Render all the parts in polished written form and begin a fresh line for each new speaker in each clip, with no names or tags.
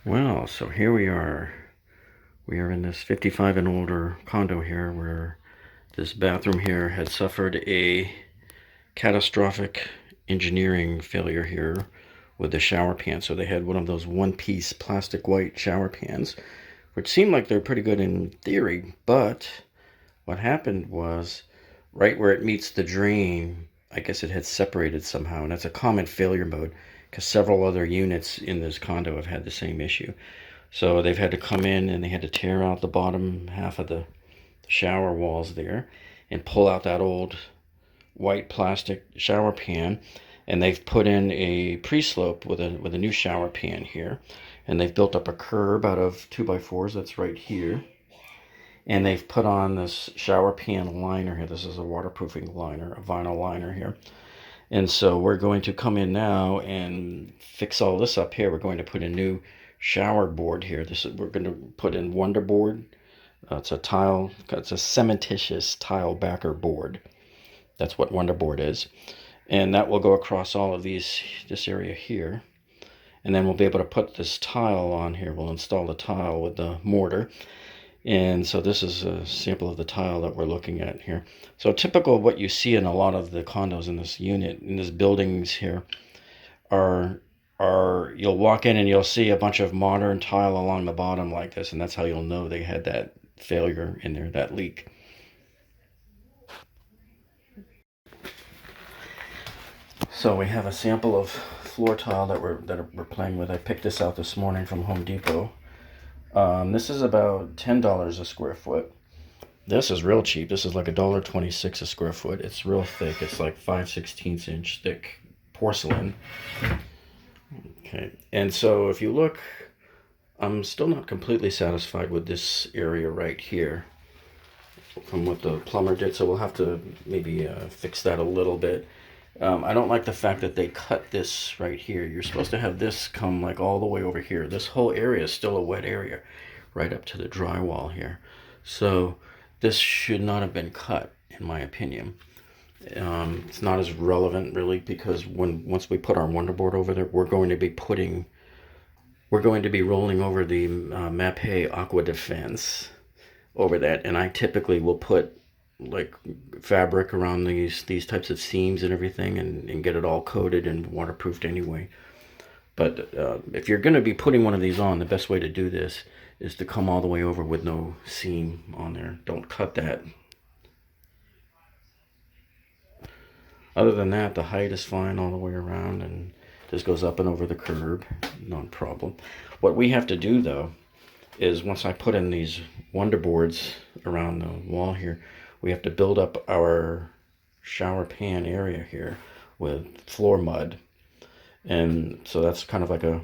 Well, so here we are. We are in this 55 and older condo here where this bathroom here had suffered a catastrophic engineering failure here with the shower pan. So they had one of those one-piece plastic white shower pans, which seemed like they're pretty good in theory, but what happened was right where it meets the drain, I guess it had separated somehow, and that's a common failure mode because several other units in this condo have had the same issue. So they've had to come in and they had to tear out the bottom half of the shower walls there and pull out that old white plastic shower pan, and they've put in a pre-slope with a new shower pan here, and they've built up a curb out of 2x4s that's right here, and they've put on this shower pan liner here. This is a waterproofing liner, a vinyl liner here. And so we're going to come in now and fix all this up here. We're going to put a new shower board here. We're going to put in wonderboard. It's a cementitious tile backer board. That's what wonderboard is. And that will go across all of this area here. And then we'll be able to put this tile on here. We'll install the tile with the mortar. And so this is a sample of the tile that we're looking at here. So typical of what you see in a lot of the condos in this unit, in these buildings here, are you'll walk in and you'll see a bunch of modern tile along the bottom like this, and that's how you'll know they had that failure in there, that leak. So we have a sample of floor tile that we're playing with. I picked this out this morning from Home Depot. This is about $10 a square foot. This is real cheap. This is like $1.26 a square foot. It's real thick. It's like 5/16 inch thick porcelain. Okay, and so if you look, I'm still not completely satisfied with this area right here from what the plumber did, so we'll have to maybe fix that a little bit. I don't like the fact that they cut this right here. You're supposed to have this come like all the way over here. This whole area is still a wet area right up to the drywall here. So this should not have been cut, in my opinion. It's not as relevant really because once we put our wonderboard over there, we're going to be rolling over the Mapei Aqua Defense over that, and I typically will put like fabric around these types of seams and everything, and get it all coated and waterproofed anyway. But if you're going to be putting one of these on, the best way to do this is to come all the way over with no seam on there. Don't cut that. Other than that, the height is fine all the way around, and this goes up and over the curb, no problem. What we have to do though is once I put in these wonderboards around the wall here, we have to build up our shower pan area here with floor mud. And so that's kind of like a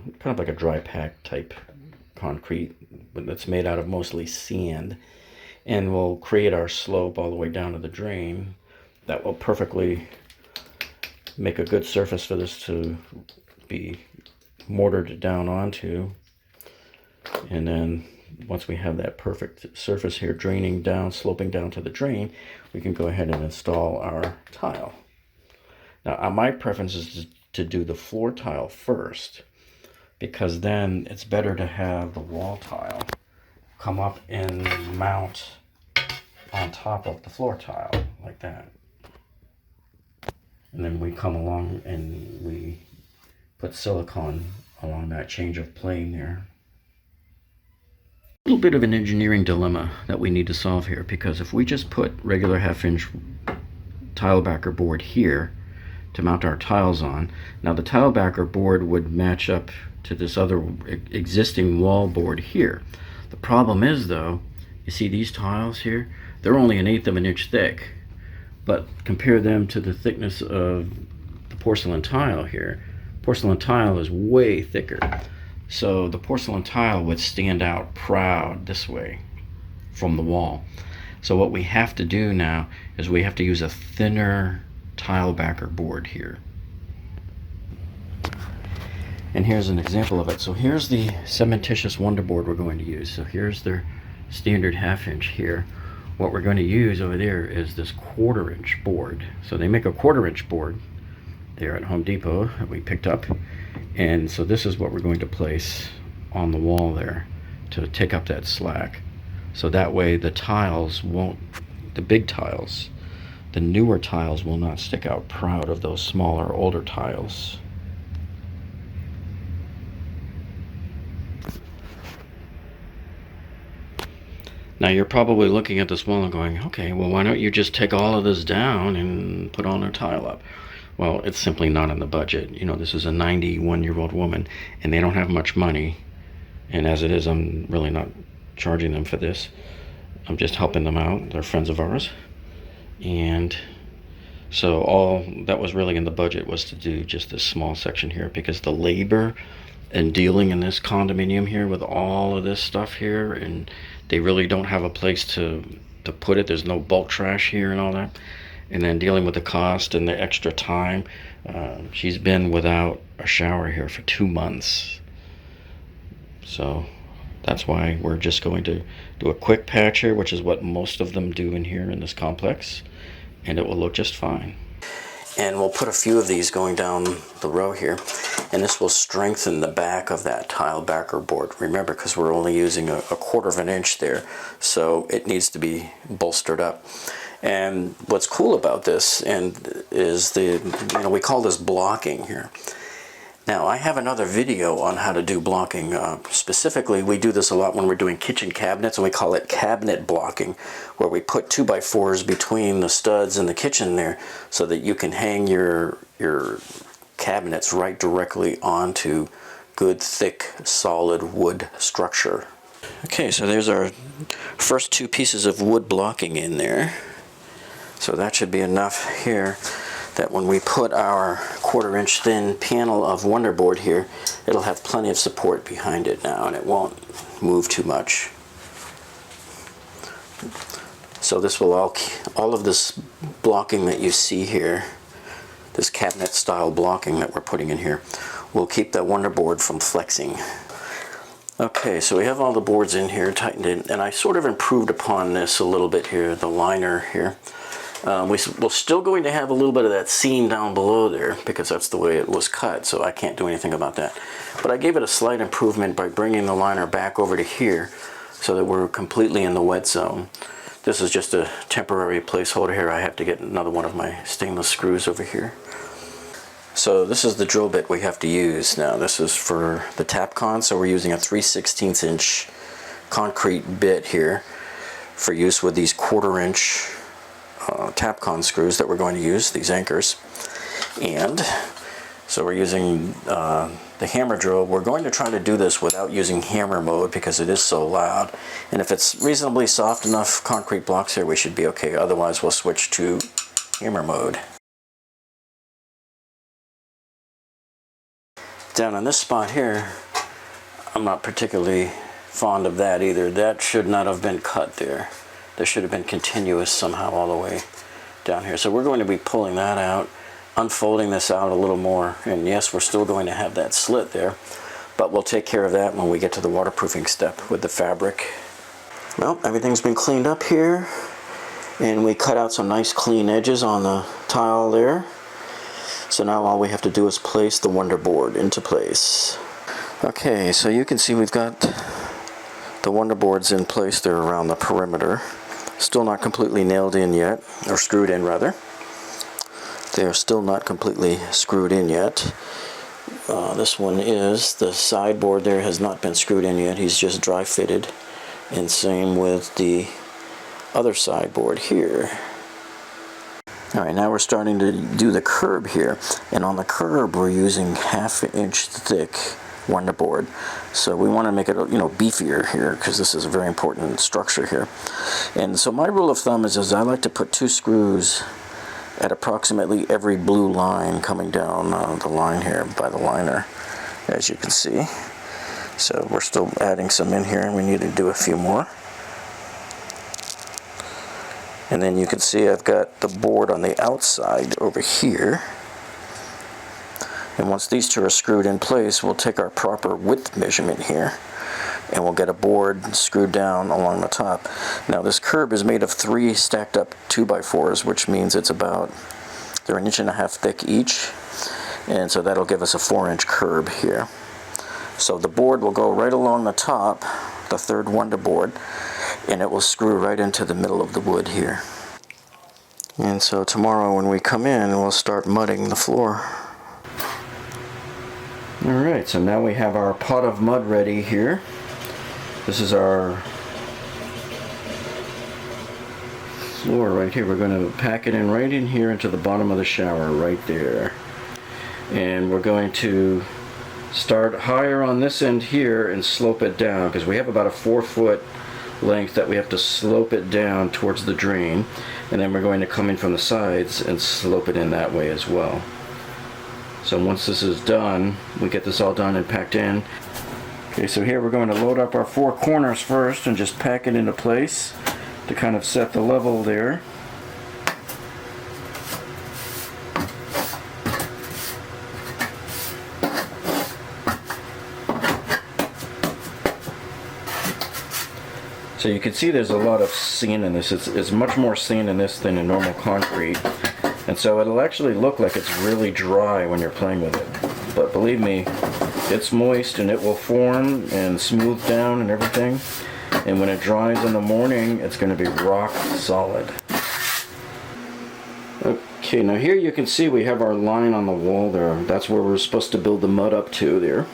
dry pack type concrete, but that's made out of mostly sand. And we'll create our slope all the way down to the drain. That will perfectly make a good surface for this to be mortared down onto. And then once we have that perfect surface here draining down, sloping down to the drain, we can go ahead and install our tile. Now, my preference is to do the floor tile first, because then it's better to have the wall tile come up and mount on top of the floor tile like that. And then we come along and we put silicone along that change of plane there. A little bit of an engineering dilemma that we need to solve here, because if we just put regular 1/2 inch tile backer board here to mount our tiles on, now the tile backer board would match up to this other existing wall board here. The problem is though, you see these tiles here, they're only 1/8 of an inch thick, but compare them to the thickness of the porcelain tile here. Porcelain tile is way thicker. So the porcelain tile would stand out proud this way from the wall. So what we have to do now is we have to use a thinner tile backer board here. And here's an example of it. So here's the cementitious wonderboard we're going to use. So here's their standard 1/2 inch here. What we're going to use over there is this 1/4 inch board. So they make a 1/4 inch board there at Home Depot that we picked up. And so this is what we're going to place on the wall there to take up that slack. So that way the tiles won't, the big tiles, the newer tiles will not stick out proud of those smaller, older tiles. Now you're probably looking at this wall and going, okay, well, why don't you just take all of this down and put on a tile up? Well, it's simply not in the budget. You know, this is a 91-year-old woman and they don't have much money. And as it is, I'm really not charging them for this. I'm just helping them out. They're friends of ours. And so all that was really in the budget was to do just this small section here, because the labor and dealing in this condominium here with all of this stuff here, and they really don't have a place to put it. There's no bulk trash here and all that. And then dealing with the cost and the extra time. She's been without a shower here for 2 months. So that's why we're just going to do a quick patch here, which is what most of them do in here in this complex, and it will look just fine. And we'll put a few of these going down the row here, and this will strengthen the back of that tile backer board. Remember, because we're only using a 1/4 of an inch there, so it needs to be bolstered up. And what's cool about this is we call this blocking here. Now, I have another video on how to do blocking. Specifically, we do this a lot when we're doing kitchen cabinets, and we call it cabinet blocking, where we put 2x4s between the studs in the kitchen there so that you can hang your cabinets right directly onto good, thick, solid wood structure. Okay, so there's our first 2 pieces of wood blocking in there. So that should be enough here, that when we put our 1/4 inch thin panel of wonderboard here, it'll have plenty of support behind it now, and it won't move too much. So this will all of this blocking that you see here, this cabinet style blocking that we're putting in here, will keep the wonderboard from flexing. Okay, so we have all the boards in here tightened in, and I sort of improved upon this a little bit here, the liner here. We're still going to have a little bit of that seam down below there, because that's the way it was cut, so I can't do anything about that. But I gave it a slight improvement by bringing the liner back over to here so that we're completely in the wet zone. This is just a temporary placeholder here. I have to get another one of my stainless screws over here. So this is the drill bit we have to use now. This is for the Tapcon, so we're using a 3/16 inch concrete bit here for use with these 1/4 inch Tapcon screws that we're going to use, these anchors. And so we're using the hammer drill. We're going to try to do this without using hammer mode because it is so loud. And if it's reasonably soft enough concrete blocks here, we should be okay. Otherwise, we'll switch to hammer mode. Down on this spot here, I'm not particularly fond of that either. That should not have been cut there. There should have been continuous somehow all the way down here. So we're going to be pulling that out, unfolding this out a little more. And yes, we're still going to have that slit there, but we'll take care of that when we get to the waterproofing step with the fabric. Well, everything's been cleaned up here, and we cut out some nice clean edges on the tile there. So now all we have to do is place the wonderboard into place. Okay, so you can see we've got the wonderboards in place there around the perimeter. Still not completely nailed in yet, or screwed in rather. They are still not completely screwed in yet. This one is, the sideboard there has not been screwed in yet. He's just dry fitted. And same with the other sideboard here. Alright, now we're starting to do the curb here. And on the curb we're using 1/2 inch thick wonderboard. So we want to make it, beefier here, because this is a very important structure here. And so my rule of thumb is I like to put 2 screws at approximately every blue line coming down the line here by the liner, as you can see. So we're still adding some in here, and we need to do a few more. And then you can see I've got the board on the outside over here. And once these 2 are screwed in place, we'll take our proper width measurement here, and we'll get a board screwed down along the top. Now this curb is made of 3 stacked up 2x4s, which means it's about, they're 1.5 inches thick each, and so that'll give us a 4-inch curb here. So the board will go right along the top, the third wonderboard, and it will screw right into the middle of the wood here. And so tomorrow when we come in, we'll start mudding the floor. Alright, so now we have our pot of mud ready here. This is our floor right here. We're going to pack it in right in here into the bottom of the shower right there. And we're going to start higher on this end here and slope it down, because we have about a 4-foot length that we have to slope it down towards the drain, and then we're going to come in from the sides and slope it in that way as well. So once this is done, we get this all done and packed in. Okay, so here we're going to load up our 4 corners first and just pack it into place to kind of set the level there. So you can see there's a lot of sand in this. It's much more sand in this than in normal concrete. And so it'll actually look like it's really dry when you're playing with it. But believe me, it's moist and it will form and smooth down and everything. And when it dries in the morning, it's going to be rock solid. Okay, now here you can see we have our line on the wall there. That's where we're supposed to build the mud up to there.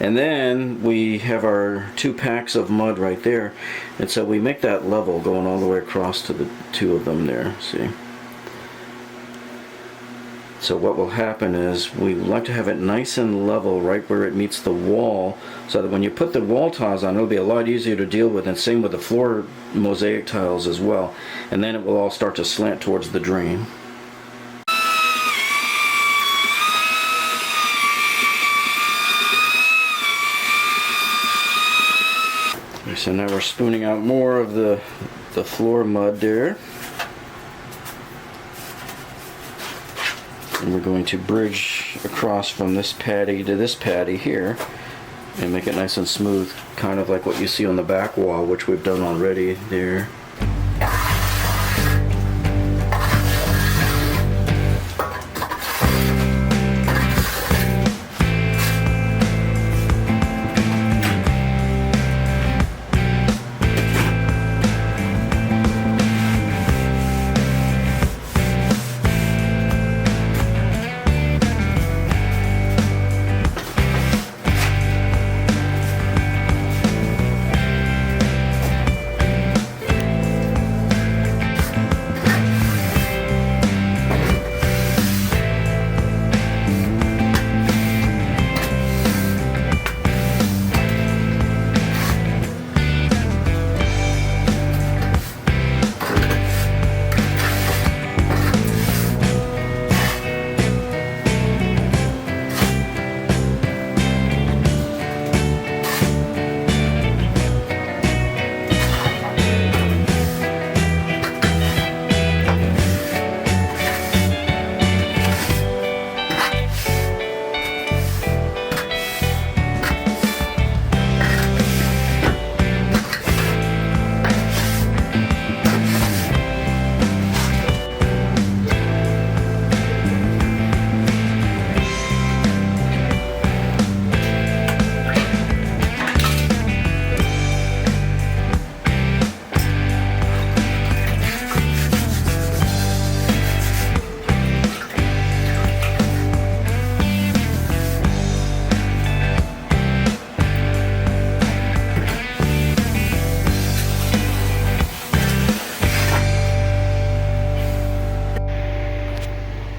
And then we have our 2 packs of mud right there. And so we make that level going all the way across to the 2 of them there, see? So what will happen is we like to have it nice and level right where it meets the wall, so that when you put the wall tiles on, it'll be a lot easier to deal with, and same with the floor mosaic tiles as well. And then it will all start to slant towards the drain. So now we're spooning out more of the floor mud there. And we're going to bridge across from this patty to this patty here and make it nice and smooth, kind of like what you see on the back wall, which we've done already there.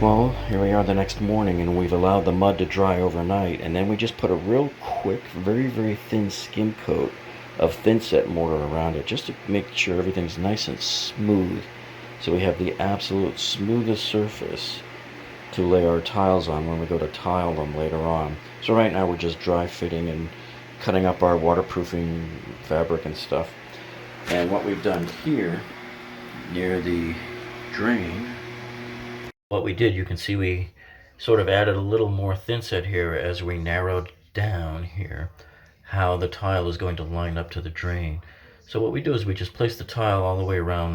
Well, here we are the next morning, and we've allowed the mud to dry overnight, and then we just put a real quick, very thin skim coat of thin-set mortar around it, just to make sure everything's nice and smooth, so we have the absolute smoothest surface to lay our tiles on when we go to tile them later on. So right now we're just dry fitting and cutting up our waterproofing fabric and stuff. And what we've done here near the drain, what we did, you can see we sort of added a little more thinset here as we narrowed down here how the tile is going to line up to the drain. So what we do is we just place the tile all the way around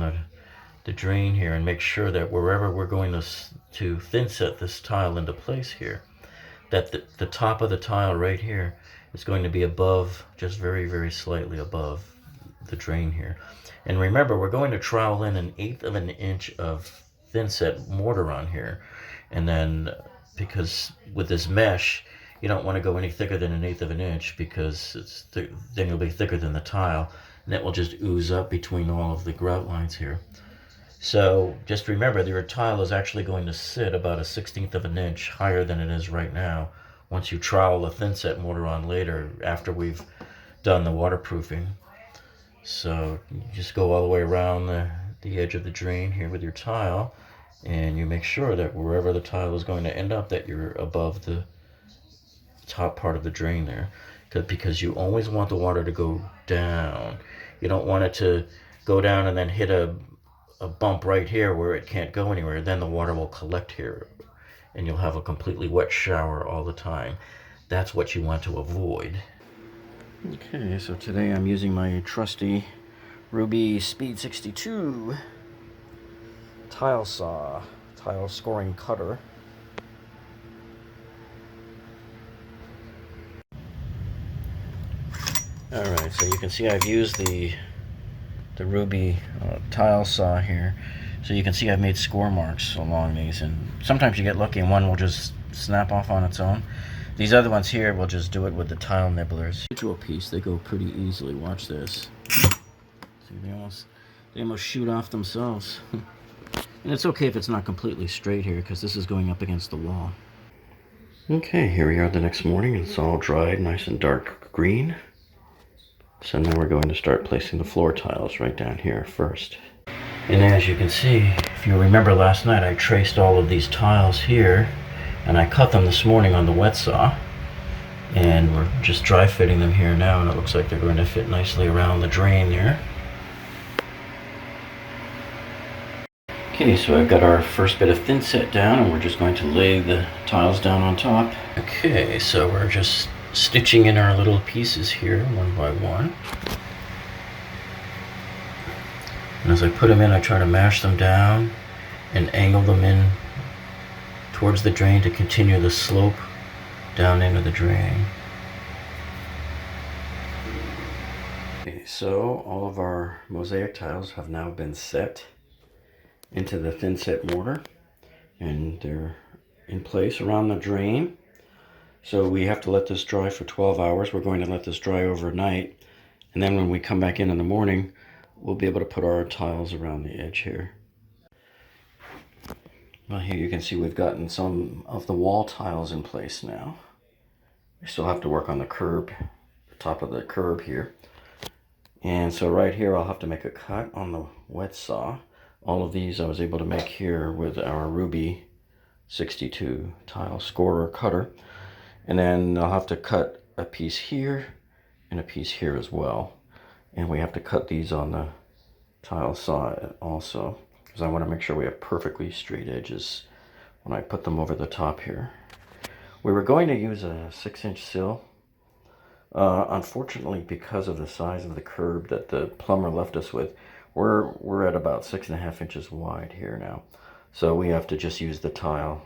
the drain here and make sure that wherever we're going to thinset this tile into place here, that the top of the tile right here It's going to be above, just very, very slightly above the drain here. And remember, we're going to trowel in 1/8 of an inch of thin set mortar on here. And then, because with this mesh, you don't want to go any thicker than 1/8 of an inch, because then you'll be thicker than the tile, and it will just ooze up between all of the grout lines here. So just remember that your tile is actually going to sit about 1/16 of an inch higher than it is right now once you trowel the thin set mortar on later, after we've done the waterproofing. So you just go all the way around the edge of the drain here with your tile, and you make sure that wherever the tile is going to end up, that you're above the top part of the drain there, because you always want the water to go down. You don't want it to go down and then hit a bump right here where it can't go anywhere. Then the water will collect here and you'll have a completely wet shower all the time. That's what you want to avoid. Okay, so today I'm using my trusty Ruby Speed 62 tile saw, tile scoring cutter. Alright, so you can see I've used the Ruby tile saw here. So you can see I've made score marks along these, and sometimes you get lucky and one will just snap off on its own. These other ones here will just do it with the tile nibblers. To a piece, they go pretty easily. Watch this. See, they almost shoot off themselves. And it's okay if it's not completely straight here, because this is going up against the wall. Okay, here we are the next morning. It's all dried, nice and dark green. So now we're going to start placing the floor tiles right down here first. And as you can see, if you remember last night, I traced all of these tiles here, and I cut them this morning on the wet saw. And we're just dry fitting them here now, and it looks like they're going to fit nicely around the drain there. Okay, so I've got our first bit of thin set down, and we're just going to lay the tiles down on top. Okay, so we're just stitching in our little pieces here one by one. And as I put them in, I try to mash them down and angle them in towards the drain to continue the slope down into the drain. Okay, so all of our mosaic tiles have now been set into the thin set mortar, and they're in place around the drain. So we have to let this dry for 12 hours. We're going to let this dry overnight, and then when we come back in the morning, we'll be able to put our tiles around the edge here. Well, here you can see we've gotten some of the wall tiles in place now. We still have to work on the curb, the top of the curb here. And so right here I'll have to make a cut on the wet saw. All of these I was able to make here with our Ruby 62 tile scorer cutter. And then I'll have to cut a piece here and a piece here as well. And we have to cut these on the tile saw also, because I want to make sure we have perfectly straight edges when I put them over the top here. We were going to use a 6-inch sill. Unfortunately, because of the size of the curb that the plumber left us with, we're at about 6.5 inches wide here now. So we have to just use the tile.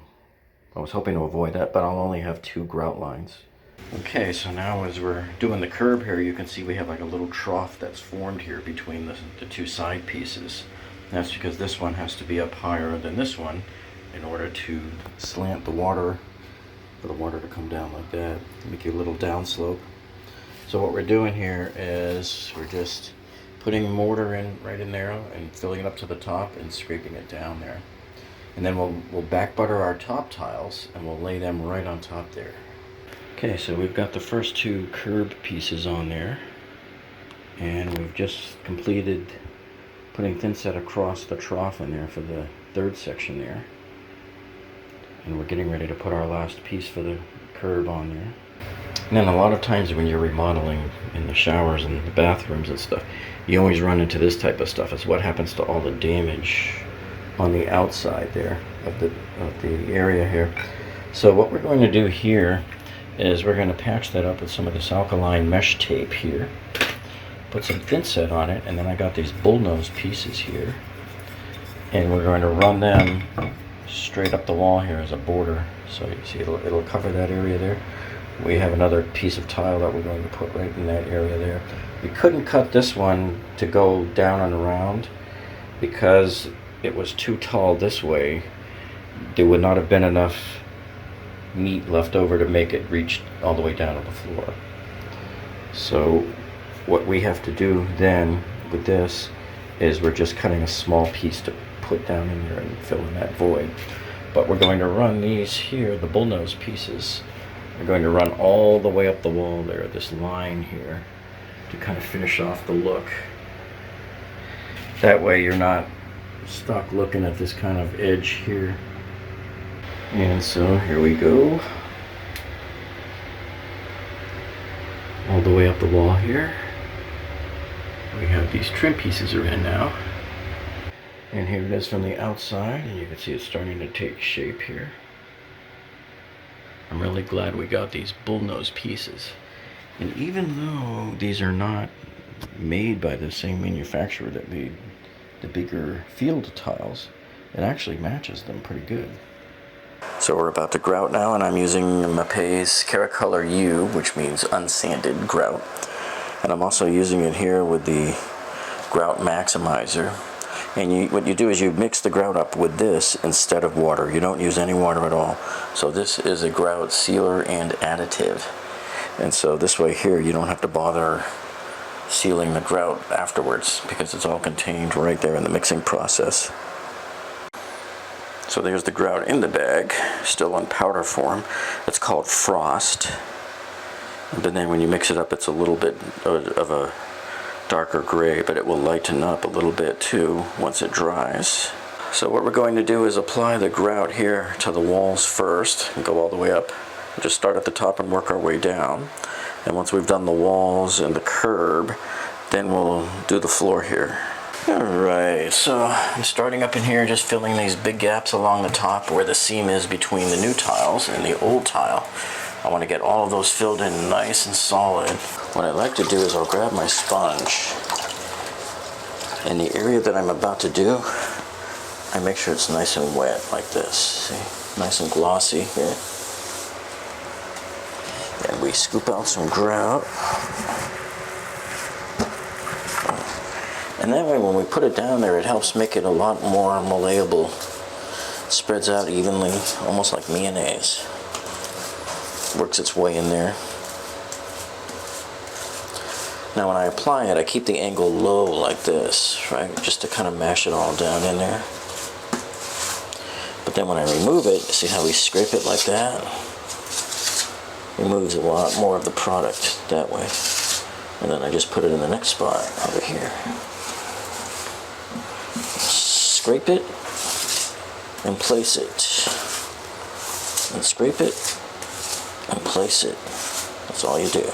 I was hoping to avoid that, but I'll only have 2 grout lines. Okay, so now as we're doing the curb here, you can see we have like a little trough that's formed here between the 2 side pieces. That's because this one has to be up higher than this one in order to slant the water, for the water to come down like that, make a little downslope. So what we're doing here is we're just putting mortar in right in there and filling it up to the top and scraping it down there. And then we'll back butter our top tiles and we'll lay them right on top there. Okay, so we've got the first 2 curb pieces on there, and we've just completed putting thin set across the trough in there for the 3rd section there. And we're getting ready to put our last piece for the curb on there. And then a lot of times when you're remodeling in the showers and the bathrooms and stuff, you always run into this type of stuff. It's what happens to all the damage on the outside there of the area here. So what we're going to do here is we're going to patch that up with some of this alkaline mesh tape here, put some thin set on it, and then I got these bullnose pieces here, and we're going to run them straight up the wall here as a border. So you see it'll cover that area there. we have another piece of tile that we're going to put right in that area there. We couldn't cut this one to go down and around because it was too tall this way. There would not have been enough meat left over to make it reach all the way down to the floor. So what we have to do then with this is we're just cutting a small piece to put down in there and fill in that void. But we're going to run these here, the bullnose pieces, we're going to run all the way up the wall there, this line here, to kind of finish off the look. That way you're not stuck looking at this kind of edge here. And so here we go. All the way up the wall here. We have these trim pieces are in now. And here it is from the outside, and you can see it's starting to take shape here. I'm really glad we got these bullnose pieces. And even though these are not made by the same manufacturer that made the bigger field tiles, it actually matches them pretty good. So we're about to grout now, and I'm using Mapei's Caracolor U, which means unsanded grout. And I'm also using it here with the grout maximizer. And what you do is you mix the grout up with this instead of water. You don't use any water at all. So this is a grout sealer and additive. And so this way here you don't have to bother sealing the grout afterwards because it's all contained right there in the mixing process. So there's the grout in the bag, still in powder form. It's called frost. And then when you mix it up, it's a little bit of a darker gray, but it will lighten up a little bit too once it dries. So what we're going to do is apply the grout here to the walls first and go all the way up. We'll just start at the top and work our way down. And once we've done the walls and the curb, then we'll do the floor here. Alright, so I'm starting up in here, just filling these big gaps along the top where the seam is between the new tiles and the old tile. I want to get all of those filled in nice and solid. What I like to do is I'll grab my sponge, and the area that I'm about to do, I make sure it's nice and wet like this. See? Nice and glossy here. And we scoop out some grout. And that way when we put it down there, it helps make it a lot more malleable. It spreads out evenly, almost like mayonnaise. Works its way in there. Now when I apply it, I keep the angle low like this, right? Just to kind of mash it all down in there. But then when I remove it, see how we scrape it like that? Removes a lot more of the product that way. And then I just put it in the next spot over here. Scrape it and place it. And scrape it and place it. That's all you do.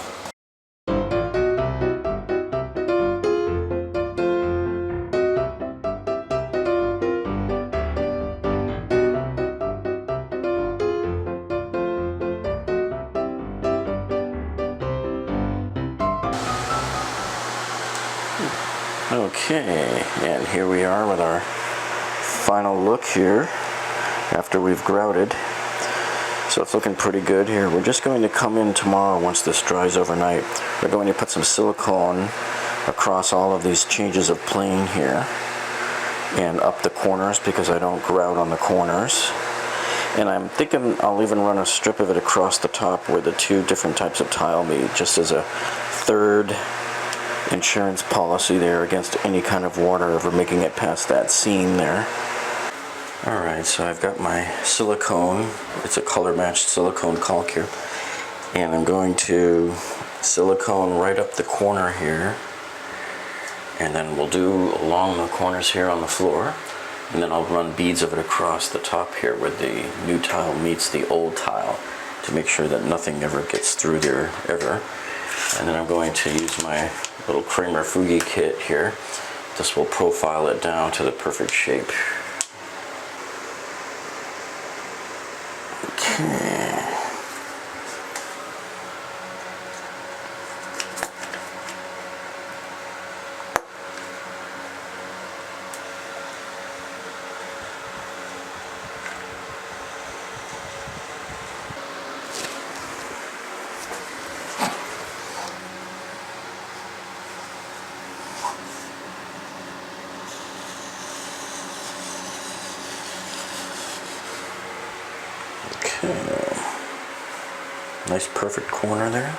Okay, and here we are with our final look here after we've grouted. So it's looking pretty good here. We're just going to come in tomorrow once this dries overnight. We're going to put some silicone across all of these changes of plane here and up the corners because I don't grout on the corners. And I'm thinking I'll even run a strip of it across the top where the two different types of tile meet, just as a third insurance policy there against any kind of water ever making it past that seam there. Alright, so I've got my silicone. It's a color matched silicone caulk here. And I'm going to silicone right up the corner here. And then we'll do along the corners here on the floor. And then I'll run beads of it across the top here where the new tile meets the old tile to make sure that nothing ever gets through there ever. And then I'm going to use my little Kramer Fugi kit here. This will profile it down to the perfect shape. Okay. Okay. Nice perfect corner there.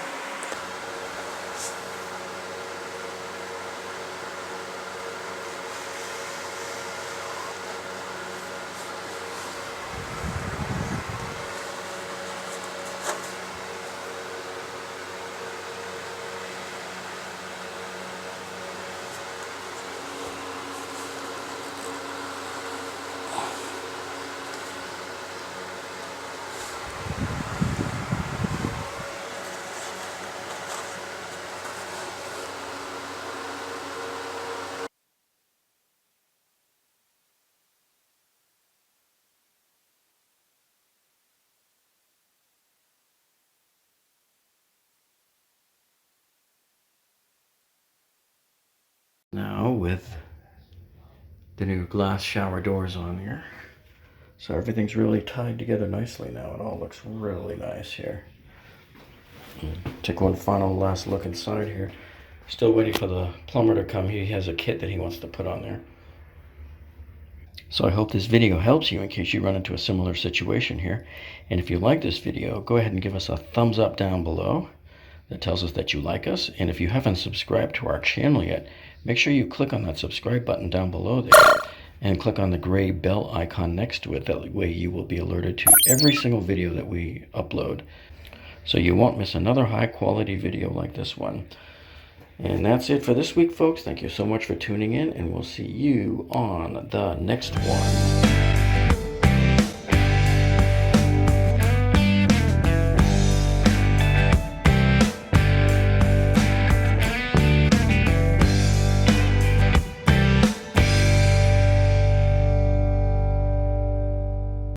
Now with the new glass shower doors on here. So everything's really tied together nicely now. It all looks really nice here. Take one final last look inside here. Still waiting for the plumber to come. He has a kit that he wants to put on there. So I hope this video helps you in case you run into a similar situation here. And if you like this video, go ahead and give us a thumbs up down below. That tells us that you like us. And if you haven't subscribed to our channel yet, make sure you click on that subscribe button down below there and click on the gray bell icon next to it. That way you will be alerted to every single video that we upload, so you won't miss another high quality video like this one. And that's it for this week, folks. Thank you so much for tuning in, and we'll see you on the next one.